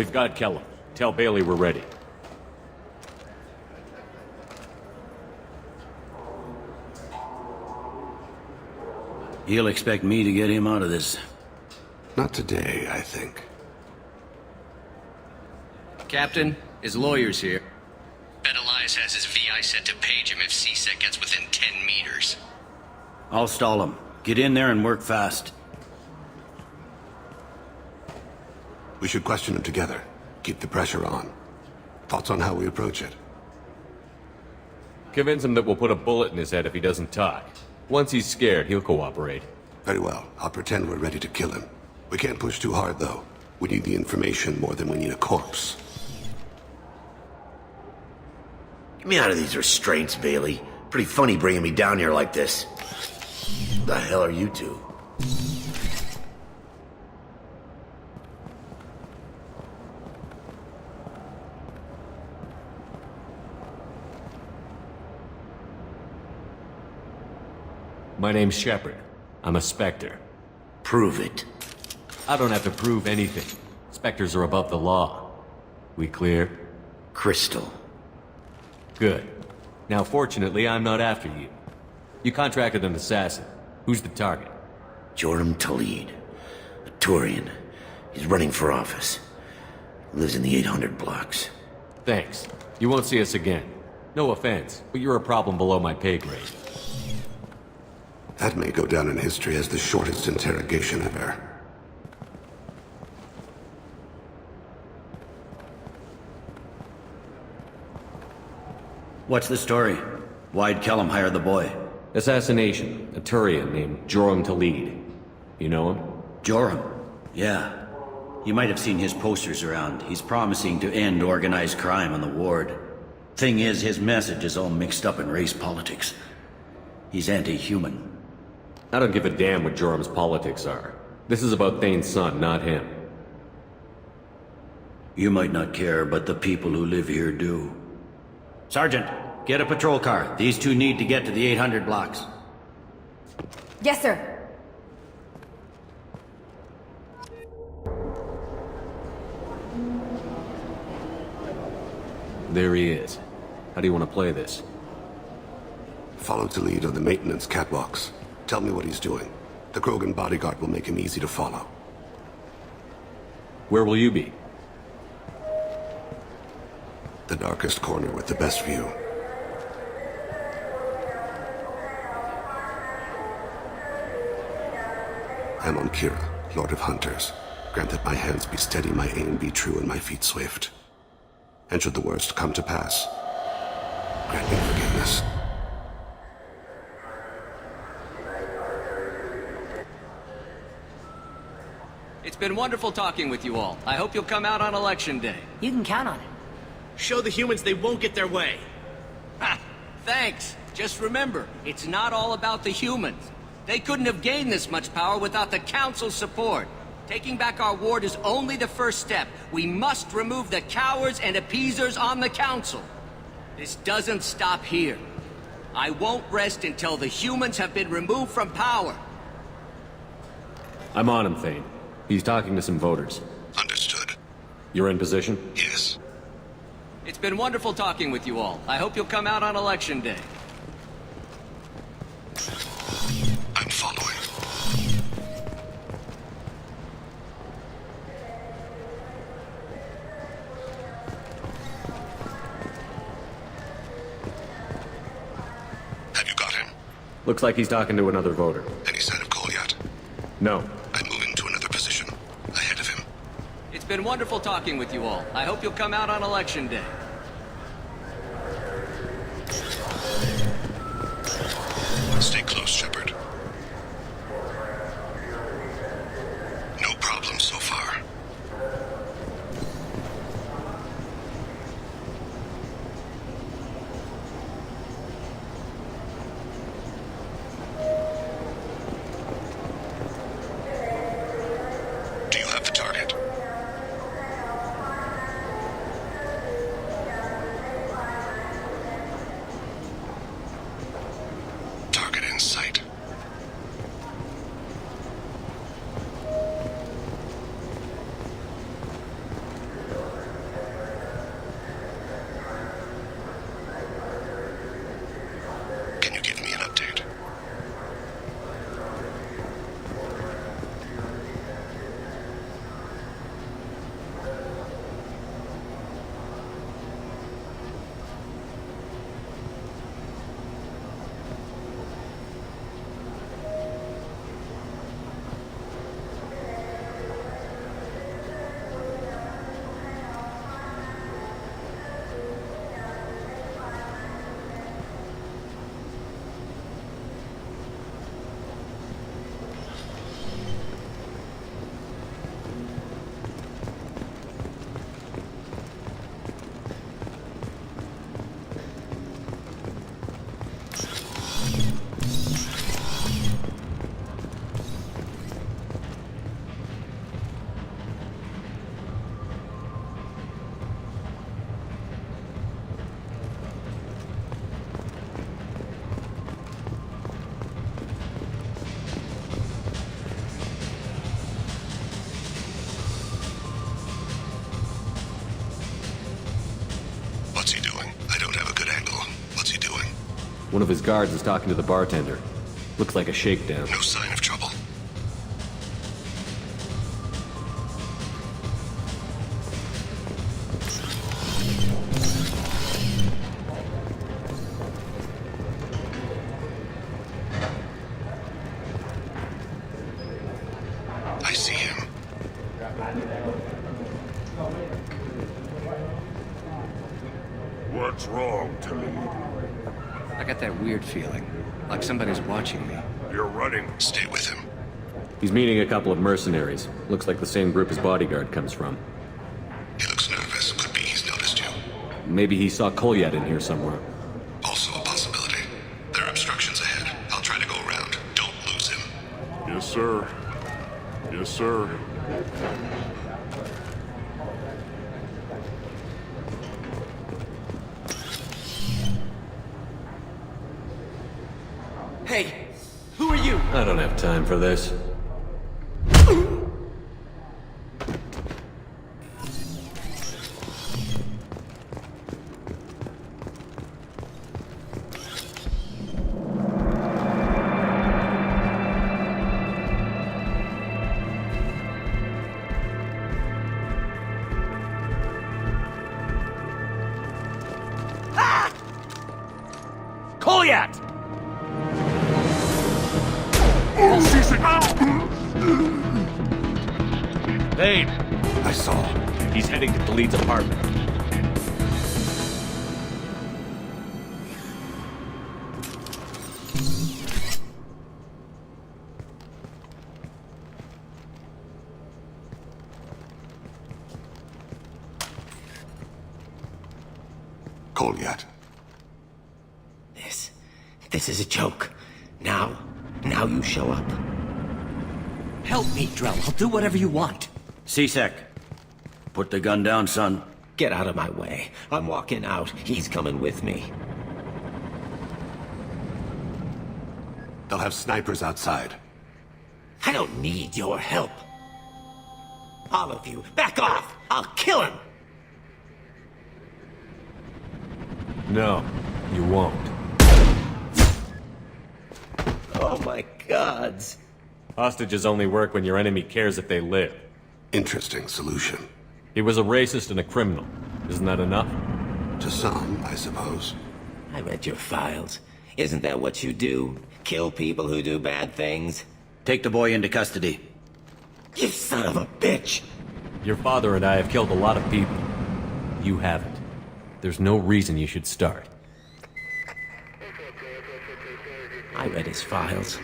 We've got Kellum. Tell Bailey we're ready. He'll expect me to get him out of this. Not today, I think. Captain, his lawyer's here. Bet Elias has his VI set to page him if CSEC gets within 10 meters. I'll stall him. Get in there and work fast. We should question him together. Keep the pressure on. Thoughts on how we approach it? Convince him that we'll put a bullet in his head if he doesn't talk. Once he's scared, he'll cooperate. Very well. I'll pretend we're ready to kill him. We can't push too hard, though. We need the information more than we need a corpse. Get me out of these restraints, Bailey. Pretty funny bringing me down here like this. Who the hell are you two? My name's Shepard. I'm a Spectre. Prove it. I don't have to prove anything. Spectres are above the law. We clear? Crystal. Good. Now, fortunately, I'm not after you. You contracted an assassin. Who's the target? Joram Talid. A Turian. He's running for office. Lives in the 800 blocks. Thanks. You won't see us again. No offense, but you're a problem below my pay grade. That may go down in history as the shortest interrogation ever. What's the story? Why'd Kellum hire the boy? Assassination. A Turian named Joram Talid. You know him? Joram? Yeah. You might have seen his posters around. He's promising to end organized crime on the ward. Thing is, his message is all mixed up in race politics. He's anti-human. I don't give a damn what Joram's politics are. This is about Thane's son, not him. You might not care, but the people who live here do. Sergeant, get a patrol car. These two need to get to the 800 blocks. Yes, sir. There he is. How do you want to play this? Follow to lead on the maintenance catwalks. Tell me what he's doing. The Krogan bodyguard will make him easy to follow. Where will you be? The darkest corner with the best view. I'm on Kira, Lord of Hunters. Grant that my hands be steady, my aim be true, and my feet swift. And should the worst come to pass, grant me forgiveness. It's been wonderful talking with you all. I hope you'll come out on Election Day. You can count on it. Show the humans they won't get their way. Ha! Thanks. Just remember, it's not all about the humans. They couldn't have gained this much power without the Council's support. Taking back our ward is only the first step. We must remove the cowards and appeasers on the Council. This doesn't stop here. I won't rest until the humans have been removed from power. I'm on him, Thane. He's talking to some voters. Understood. You're in position? Yes. It's been wonderful talking with you all. I hope you'll come out on Election Day. I'm following. Have you got him? Looks like he's talking to another voter. Any sign of Kolyat? No. I'm moving to another position. Ahead of him. It's been wonderful talking with you all. I hope you'll come out on Election Day. Stay close, Shepard. No problem so far. Do you have the target? Target in sight. What's he doing? I don't have a good angle. What's he doing? One of his guards is talking to the bartender. Looks like a shakedown. No sign of trouble. I see him. What's wrong, Talib? I got that weird feeling, like somebody's watching me. You're running. Stay with him. He's meeting a couple of mercenaries. Looks like the same group his bodyguard comes from. He looks nervous. Could be he's noticed you. Maybe he saw Kolyat in here somewhere. Also a possibility. There are obstructions ahead. I'll try to go around. Don't lose him. Yes, sir. Yes, sir. Hey, who are you? I don't have time for this. Kolyat! Hey, I saw. he's heading to Khalid's apartment. Kolyat. This is a joke. Now you show up. Help me, Drell. I'll do whatever you want. C-Sec, put the gun down, son. Get out of my way. I'm walking out. He's coming with me. They'll have snipers outside. I don't need your help. All of you, back off! I'll kill him! No, you won't. Oh my gods. Hostages only work when your enemy cares if they live. Interesting solution. He was a racist and a criminal. Isn't that enough? To some, I suppose. I read your files. Isn't that what you do? Kill people who do bad things? Take the boy into custody. You son of a bitch! Your father and I have killed a lot of people. You haven't. There's no reason you should start. I read his files.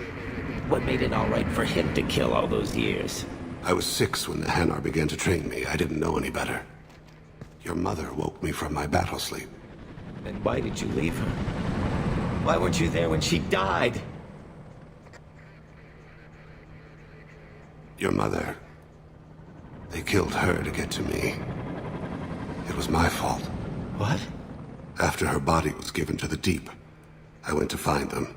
What made it all right for him to kill all those years? I was 6 when the Hanar began to train me. I didn't know any better. Your mother woke me from my battle sleep. Then why did you leave her? Why weren't you there when she died? Your mother. They killed her to get to me. It was my fault. What? After her body was given to the Deep, I went to find them.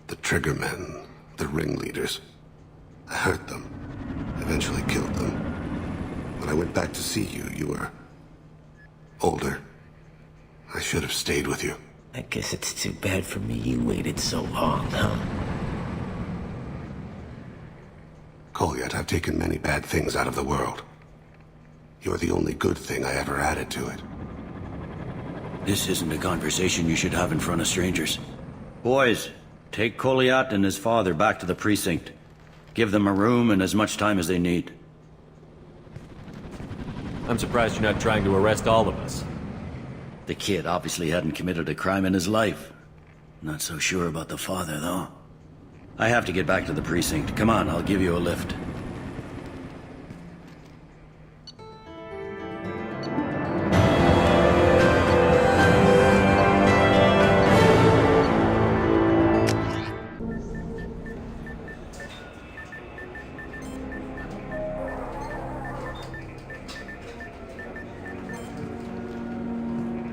The Triggermen, the ringleaders. I hurt them, eventually killed them. When I went back to see you, you were older. I should have stayed with you. I guess it's too bad for me you waited so long, huh? Kolyat, I've taken many bad things out of the world. You're the only good thing I ever added to it. This isn't a conversation you should have in front of strangers. Boys, take Kolyat and his father back to the precinct. Give them a room and as much time as they need. I'm surprised you're not trying to arrest all of us. The kid obviously hadn't committed a crime in his life. Not so sure about the father, though. I have to get back to the precinct. Come on, I'll give you a lift.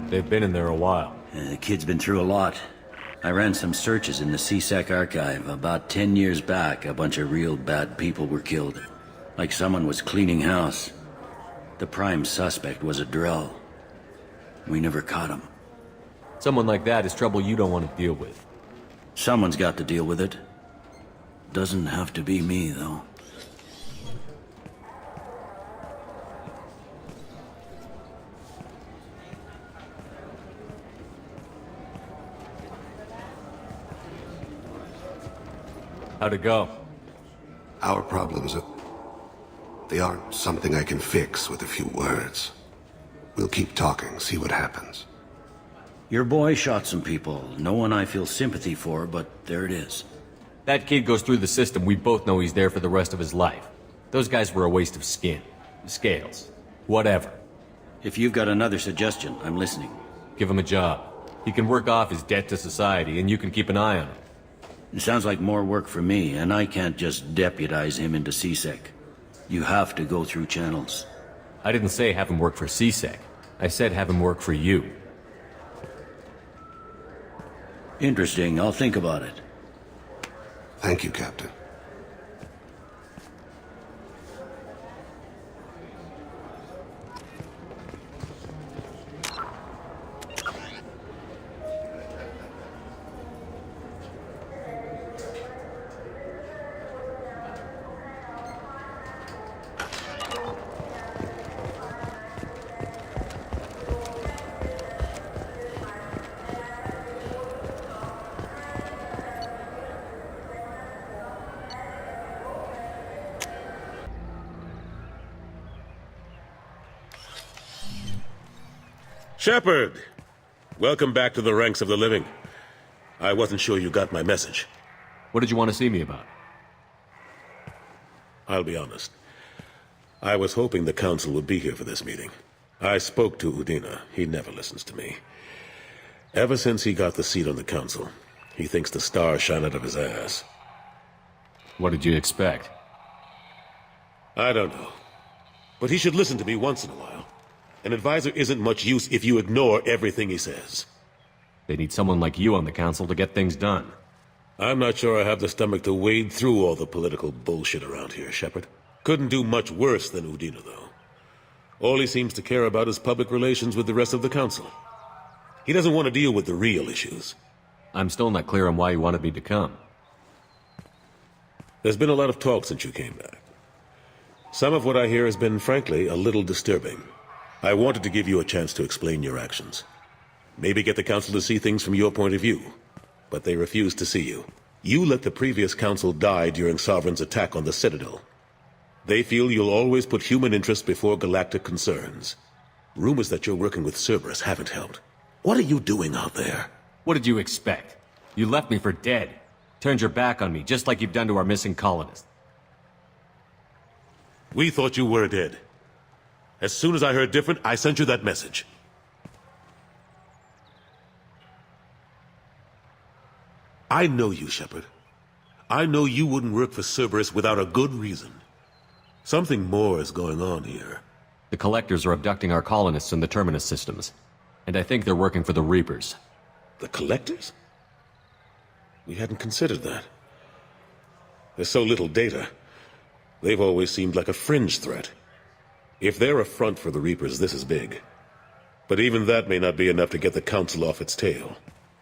They've been in there a while. The kid's been through a lot. I ran some searches in the C-Sec archive. About 10 years back, a bunch of real bad people were killed. Like someone was cleaning house. The prime suspect was a Drell. We never caught him. Someone like that is trouble you don't want to deal with. Someone's got to deal with it. Doesn't have to be me, though. How'd it go? Our problems they aren't something I can fix with a few words. We'll keep talking, see what happens. Your boy shot some people. No one I feel sympathy for, but there it is. That kid goes through the system, we both know he's there for the rest of his life. Those guys were a waste of skin. Scales. Whatever. If you've got another suggestion, I'm listening. Give him a job. He can work off his debt to society, and you can keep an eye on him. It sounds like more work for me, and I can't just deputize him into CSEC. You have to go through channels. I didn't say have him work for CSEC. I said have him work for you. Interesting. I'll think about it. Thank you, Captain. Shepard! Welcome back to the ranks of the living. I wasn't sure you got my message. What did you want to see me about? I'll be honest. I was hoping the Council would be here for this meeting. I spoke to Udina. He never listens to me. Ever since he got the seat on the Council, he thinks the stars shine out of his ass. What did you expect? I don't know. But he should listen to me once in a while. An advisor isn't much use if you ignore everything he says. They need someone like you on the Council to get things done. I'm not sure I have the stomach to wade through all the political bullshit around here, Shepard. Couldn't do much worse than Udina, though. All he seems to care about is public relations with the rest of the Council. He doesn't want to deal with the real issues. I'm still not clear on why you wanted me to come. There's been a lot of talk since you came back. Some of what I hear has been, frankly, a little disturbing. I wanted to give you a chance to explain your actions. Maybe get the Council to see things from your point of view. But they refused to see you. You let the previous Council die during Sovereign's attack on the Citadel. They feel you'll always put human interests before galactic concerns. Rumors that you're working with Cerberus haven't helped. What are you doing out there? What did you expect? You left me for dead. Turned your back on me, just like you've done to our missing colonists. We thought you were dead. As soon as I heard different, I sent you that message. I know you, Shepard. I know you wouldn't work for Cerberus without a good reason. Something more is going on here. The Collectors are abducting our colonists in the Terminus systems. And I think they're working for the Reapers. The Collectors? We hadn't considered that. There's so little data. They've always seemed like a fringe threat. If they're a front for the Reapers, this is big. But even that may not be enough to get the Council off its tail.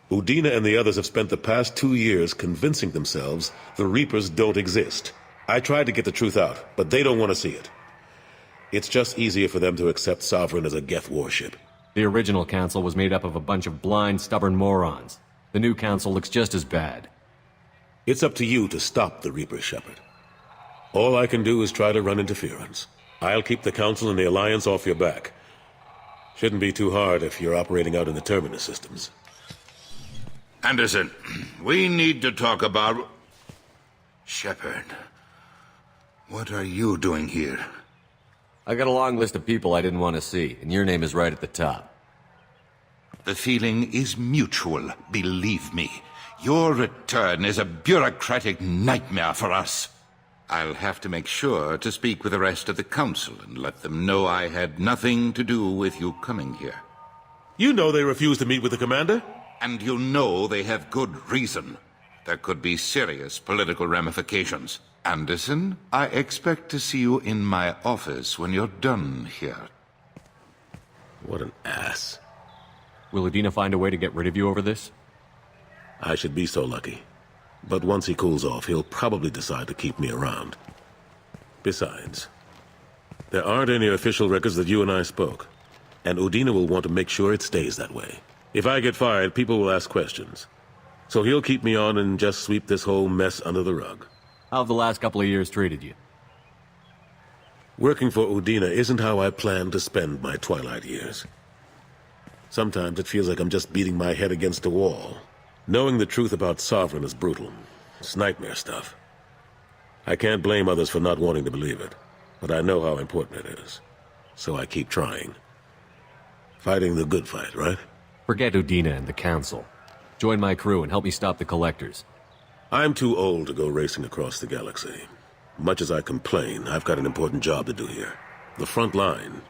Udina and the others have spent the past 2 years convincing themselves the Reapers don't exist. I tried to get the truth out, but they don't want to see it. It's just easier for them to accept Sovereign as a Geth warship. The original Council was made up of a bunch of blind, stubborn morons. The new Council looks just as bad. It's up to you to stop the Reapers, Shepard. All I can do is try to run interference. I'll keep the Council and the Alliance off your back. Shouldn't be too hard if you're operating out in the Terminus systems. Anderson, we need to talk about... Shepard, what are you doing here? I got a long list of people I didn't want to see, and your name is right at the top. The feeling is mutual, believe me. Your return is a bureaucratic nightmare for us. I'll have to make sure to speak with the rest of the Council and let them know I had nothing to do with you coming here. You know they refused to meet with the Commander? And you know they have good reason. There could be serious political ramifications. Anderson, I expect to see you in my office when you're done here. What an ass. Will Udina find a way to get rid of you over this? I should be so lucky. But once he cools off, he'll probably decide to keep me around. Besides, there aren't any official records that you and I spoke. And Udina will want to make sure it stays that way. If I get fired, people will ask questions. So he'll keep me on and just sweep this whole mess under the rug. How have the last couple of years treated you? Working for Udina isn't how I planned to spend my twilight years. Sometimes it feels like I'm just beating my head against a wall. Knowing the truth about Sovereign is brutal. It's nightmare stuff. I can't blame others for not wanting to believe it, but I know how important it is. So I keep trying. Fighting the good fight, right? Forget Udina and the Council. Join my crew and help me stop the Collectors. I'm too old to go racing across the galaxy. Much as I complain, I've got an important job to do here. The front line.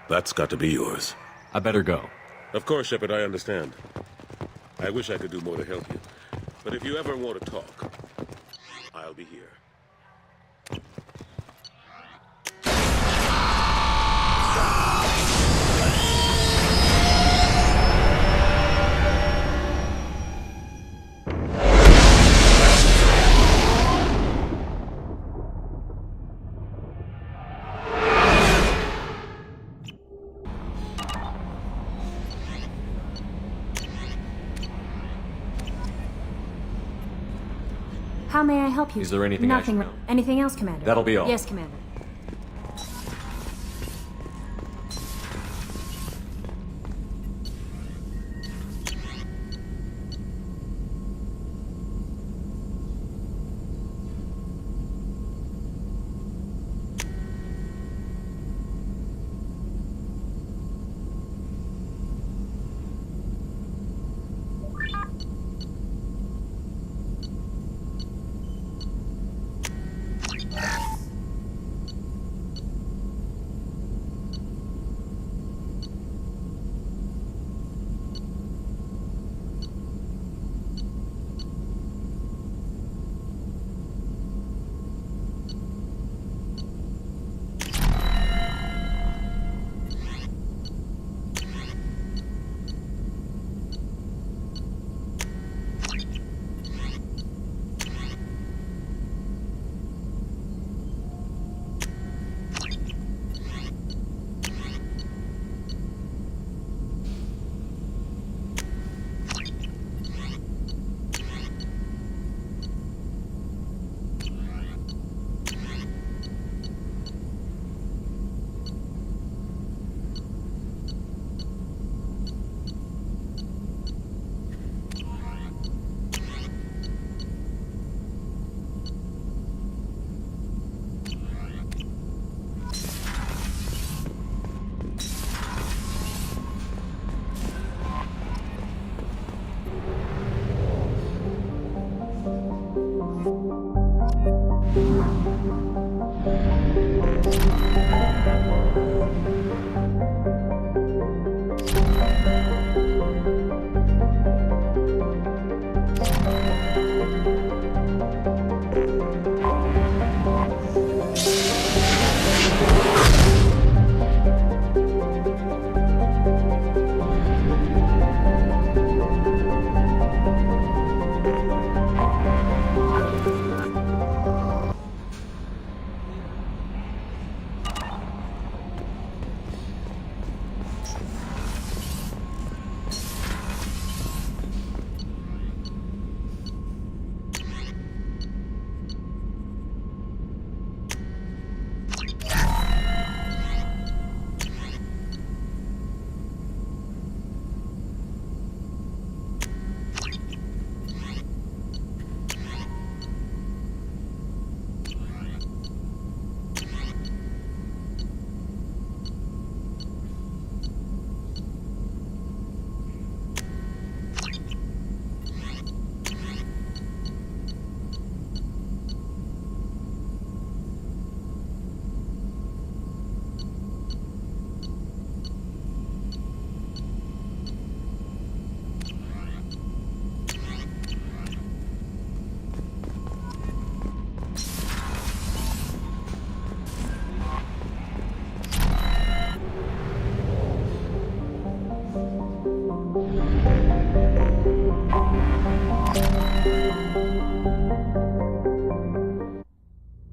That's got to be yours. I better go. Of course, Shepard, I understand. I wish I could do more to help you. But if you ever want to talk, I'll be here. How may I help you? Is there anything I Nothing. should know? Anything else, Commander? That'll be all. Yes, Commander.